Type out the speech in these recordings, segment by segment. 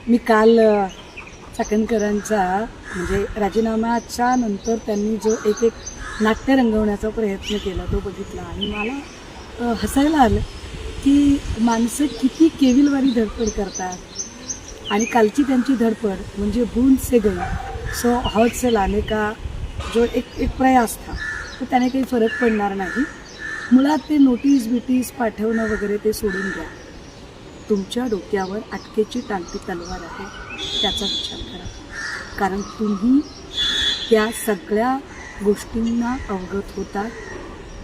मी काल चाकणकरांचा म्हणजे राजीनाम्याच्या नंतर त्यांनी जो एक नाट्य रंगवण्याचा प्रयत्न केला तो बघितला आणि मला हसायला आलं की माणसं किती केविलवारी धडपड करतात आणि कालची त्यांची धडपड म्हणजे बूंद से गई सो हौद से लाने का जो एक प्रयास था तो त्याने काही फरक पडणार नाही. मुळात ते नोटीस पाठवणं वगैरे ते सोडून द्या. तुमच्या डोक्यावर अटकेची टांगती तलवार आहे त्याचा विचार करा. कारण तुम्ही त्या सगळ्या गोष्टींना अवगत होता.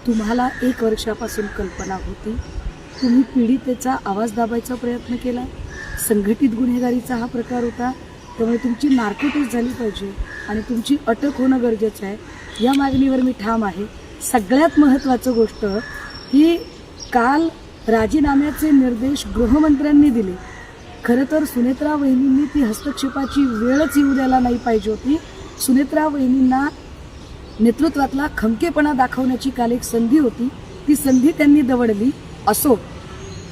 तुम्हाला 1 वर्षापासून कल्पना होती. तुम्ही पीडितेचा आवाज दाबायचा प्रयत्न केला. संघटित गुन्हेगारीचा हा प्रकार होता. त्यामुळे तुमची नार्कोटेस्ट झाली पाहिजे आणि तुमची अटक होणं गरजेचं आहे. या मागणीवर मी ठाम आहे. सगळ्यात महत्त्वाचं गोष्ट ही काल राजीनाम्याचे निर्देश गृहमंत्र्यांनी दिले. खरं तर सुनेत्रा वहिनींनी ती हस्तक्षेपाची वेळच येऊ द्यायला नाही पाहिजे होती. सुनेत्रा वहिनींना नेतृत्वातला खमकेपणा दाखवण्याची काल एक संधी होती. ती संधी त्यांनी दवडली. असो,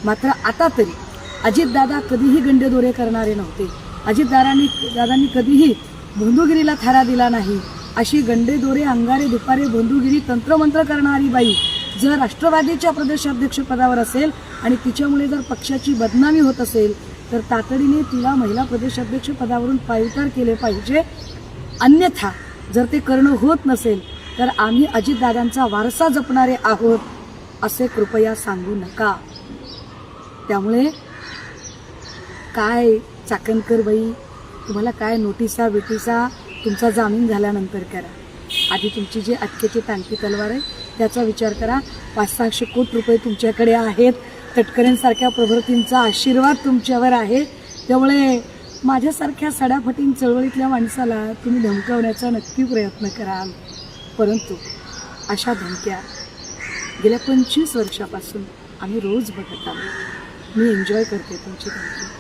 मात्र आता तरी अजितदादा कधीही गंडेदोरे करणारे नव्हते. अजितदादांनी कधीही भोंदूगिरीला थारा दिला नाही. अशी गंडेदोरे अंगारे दुपारे भोंदूगिरी तंत्रमंत्र करणारी बाई जर राष्ट्रवादीच्या प्रदेशाध्यक्षपदावर असेल आणि तिच्यामुळे जर पक्षाची बदनामी होत असेल तर तातडीने तिला महिला प्रदेशाध्यक्ष पदावरून पायउतार केले पाहिजे. अन्यथा जर ते करणं होत नसेल तर आम्ही अजितदादांचा वारसा जपणारे आहोत असे कृपया सांगू नका. त्यामुळे काय चाकणकर बाई, तुम्हाला काय नोटिसा तुमचा जामीन झाल्यानंतर करा. आधी तुमची जी अटकेची टांगती तलवार आहे त्याचा विचार करा. 500-600 कोटी रुपये तुमच्याकडे आहेत. तटकरेंसारख्या प्रभृतींचा आशीर्वाद तुमच्यावर आहे. त्यामुळे माझ्यासारख्या सडाफटीन चळवळीतल्या माणसाला तुम्ही धमकावण्याचा नक्की प्रयत्न कराल. परंतु अशा धमक्या गेल्या 25 वर्षापासून आम्ही रोज बघत आहोत. मी एन्जॉय करते तुमची धमकी.